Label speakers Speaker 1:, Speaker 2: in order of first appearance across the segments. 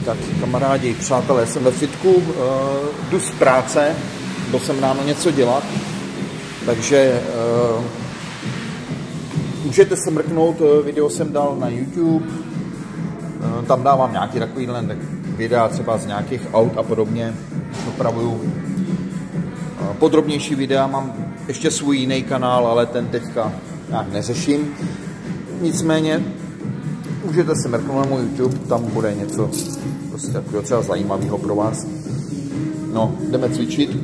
Speaker 1: Tak kamarádi, přátelé, jsem ve fitku, jdu z práce, byl jsem ráno něco dělat, takže můžete se mrknout, video jsem dal na YouTube, tam dávám nějaký takovýhle videa třeba z nějakých aut a podobně, opravuju. Podrobnější videa mám ještě svůj jiný kanál, ale ten teďka nějak neřeším. Nicméně můžete se mrknout na můj YouTube, tam bude něco prostě takového třeba zajímavého pro vás. No, jdeme cvičit.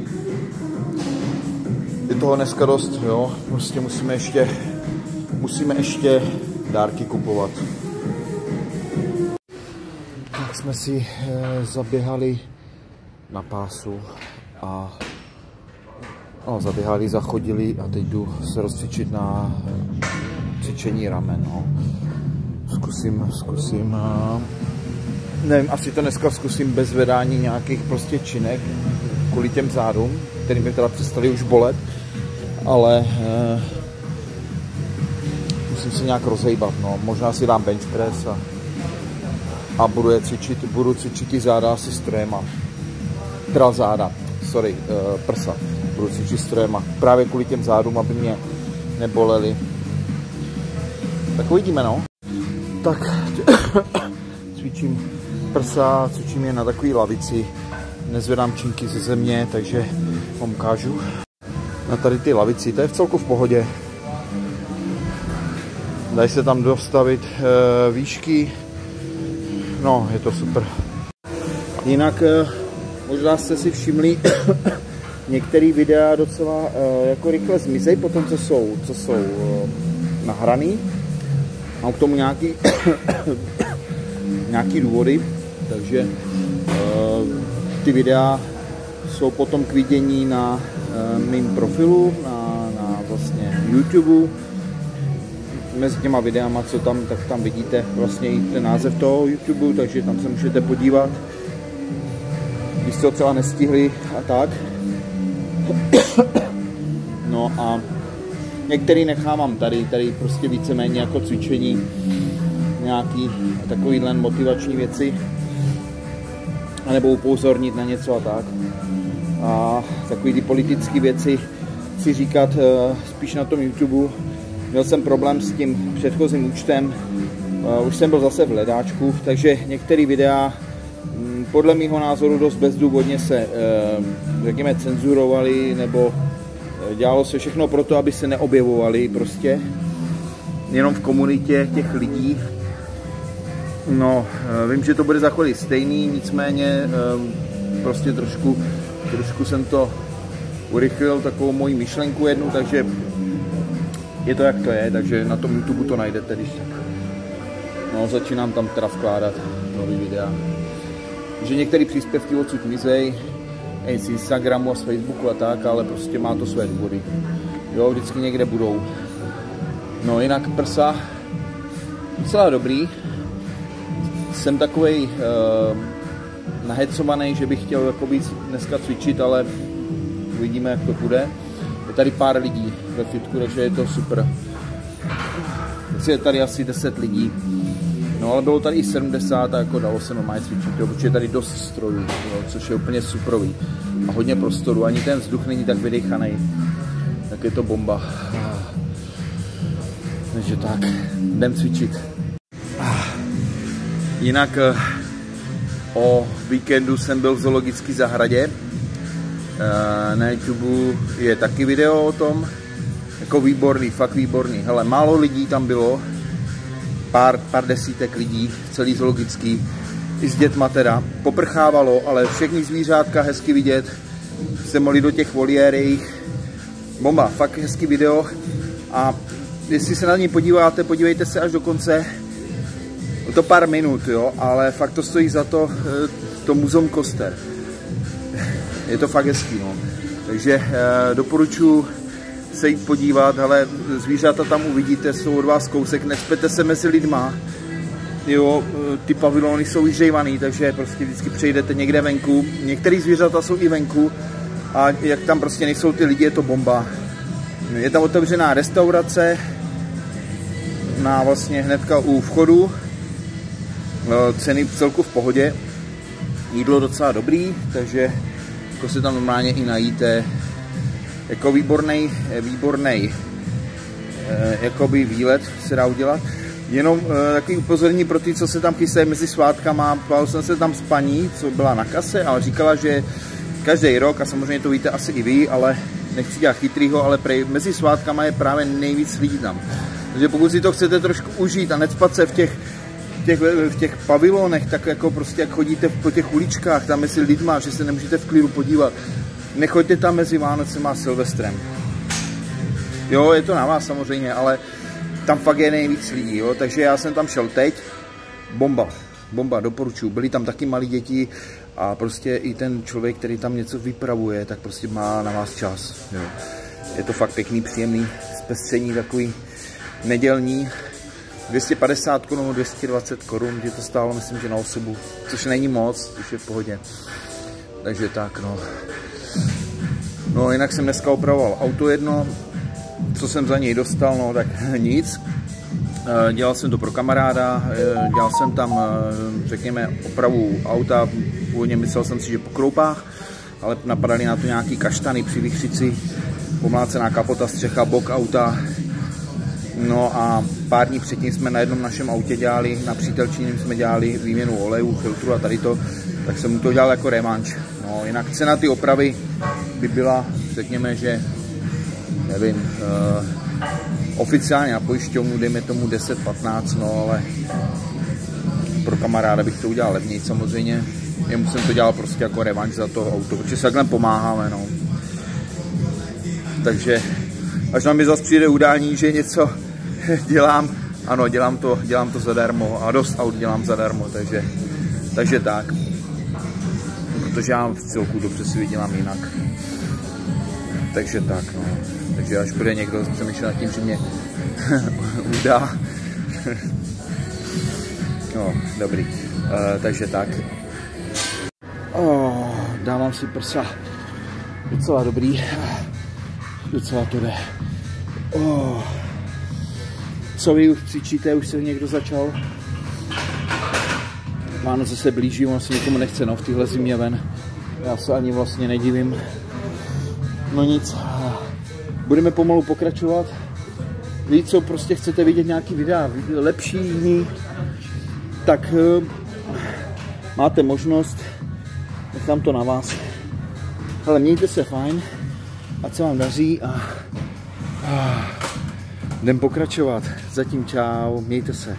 Speaker 1: Je toho dneska dost, jo, prostě musíme ještě dárky kupovat. Tak jsme si zaběhali na pásu a zaběhali, zachodili a teď jdu se rozcvičit na cvičení ramen, no. Zkusím, nevím, asi to dneska zkusím bez zvedání nějakých prostě činek kvůli těm zádům, který mi teda přestali už bolet, ale musím se nějak rozhejbat, no. Možná si dám bench press a budu cvičit ty záda asi strojema, teda záda, sorry, prsa, budu cvičit strojema, právě kvůli těm zádům, aby mě nebolely. Tak uvidíme, no. Tak cvičím prsa, cvičím je na takové lavici, nezvedám činky ze země, takže vám ukážu. Na tady ty lavici, to je vcelku v pohodě. Dají se tam dostavit výšky, no je to super. Jinak možná jste si všimli, některé videa docela jako rychle zmizej po tom, co jsou nahraný. Mám k tomu nějaký důvody, takže ty videa jsou potom k vidění na mým profilu, na vlastně YouTube. Mezi těma videama, co tam, tak tam vidíte vlastně i ten název toho YouTube, takže tam se můžete podívat, když jste ho třeba nestihli a tak. No a některý nechávám tady prostě víceméně jako cvičení, nějaký takovýhle motivační věci, anebo upozornit na něco a tak. A takový ty politické věci si říkat spíš na tom YouTube. Měl jsem problém s tím předchozím účtem, už jsem byl zase v hledáčku, takže některé videa podle mého názoru dost bezdůvodně se, řekněme, cenzurovaly, nebo dělalo se všechno pro to, aby se neobjevovaly prostě jenom v komunitě těch lidí. No, vím, že to bude za chvíli stejný, nicméně prostě trošku jsem to urychlil, takovou moji myšlenku jednu, takže je to jak to je, takže na tom YouTube to najdete, když tak. No, začínám tam teda vkládat nový videa. Že některé příspěvky odsud mizej, z Instagramu a z Facebooku a tak, ale prostě má to své důvody. Jo, vždycky někde budou. No, jinak prsa docela dobrý. Jsem takovej nahecovaný, že bych chtěl jako víc dneska cvičit, ale uvidíme, jak to bude. Je tady pár lidí ve fitku, takže je to super. Je tady asi 10 lidí. No, ale bylo tady i 70 a jako dalo se normálně cvičit, jo, protože je tady dost strojů, jo, což je úplně superový. A hodně prostoru, ani ten vzduch není tak vydechaný. Tak je to bomba. Takže tak, jdem cvičit. Jinak o víkendu jsem byl v zoologické zahradě. Na YouTube je taky video o tom. Jako výborný, fakt výborný. Hele, málo lidí tam bylo. Pár desítek lidí, celý zoologický, i s dětma teda. Poprchávalo, ale všechny zvířátka hezky vidět. Jste mohli do těch voliérejch. Bomba, fakt hezký video. A jestli se na ní podíváte, podívejte se až do konce. Je to pár minut, jo, ale fakt to stojí za to, to Muzeum Koster. Je to fakt hezký, no. Takže doporučuji se jít podívat, ale zvířata tam uvidíte, jsou od vás kousek, necpete se mezi lidma. Jo, ty pavilony jsou vyžejvaný, takže prostě vždycky přejdete někde venku. Některé zvířata jsou i venku a jak tam prostě nejsou ty lidi, je to bomba. Je tam otevřená restaurace, na vlastně hnedka u vchodu, ceny v celku v pohodě, jídlo docela dobrý, takže jako se tam normálně i najíte. Jako výborný jakoby výlet se dá udělat. Jenom takový upozornění pro ty, co se tam chystají mezi svátkama. Bavil jsem se tam s paní, co byla na kase, ale říkala, že každý rok, a samozřejmě to víte asi i vy, ale nechci dělat chytrýho, ale mezi svátkama je právě nejvíc lidí tam. Takže pokud si to chcete trošku užít a necpat se v těch pavilonech, tak jako prostě jak chodíte po těch uličkách, tam mezi lidma, že se nemůžete v klidu podívat, nechoďte tam mezi Vánocem a Silvestrem. Jo, je to na vás samozřejmě, ale tam fakt je nejvíc lidí, jo, takže já jsem tam šel teď, bomba, doporučuji, byli tam taky malí děti a prostě i ten člověk, který tam něco vypravuje, tak prostě má na vás čas, jo. Je to fakt pěkný, příjemný zpestření, takový nedělní, 250 korun, 220 korun, že to stálo, myslím, že na osobu, což není moc, což je v pohodě, takže tak, no. No, jinak jsem dneska opravoval auto jedno, co jsem za něj dostal, no tak nic. Dělal jsem to pro kamaráda, dělal jsem tam, řekněme, opravu auta, původně myslel jsem si, že po kroupách, ale napadaly na to nějaký kaštany při vichřici, pomlácená kapota, střecha, bok auta. No a pár dní předtím jsme na jednom našem autě dělali, na přítelčiném jsme dělali výměnu olejů, filtru a tady to, tak jsem mu to dělal jako revanš. No, jinak cena ty opravy by byla, řekněme, že nevím, oficiálně na pojišťovnu, dejme tomu 10-15, no ale pro kamaráda bych to udělal levněji samozřejmě. Jemu jsem to dělal prostě jako revanš za to auto, protože se takhle pomáháme, no. Takže až na mě zase přijde udání, že něco dělám, ano, dělám to zadarmo a dost aut dělám zadarmo, takže tak. Protože já v celku dobře si vydělám jinak. Takže tak, no. Takže až bude někdo přemýšlet nad tím, že mě udá. No, dobrý. Takže tak. Dávám si prsa. Docela dobrý. Docela to jde. Co vy už křičíte? Už se někdo začal? Vánoce se blíží, ono se nikomu nechce, no, v téhle zimě ven. Já se ani vlastně nedivím. No nic. Budeme pomalu pokračovat. Vy, co prostě chcete vidět nějaký videa, lepší, jiný, tak máte možnost, nechám to na vás. Ale mějte se fajn, ať se vám daří a jdem pokračovat. Zatím čau, mějte se.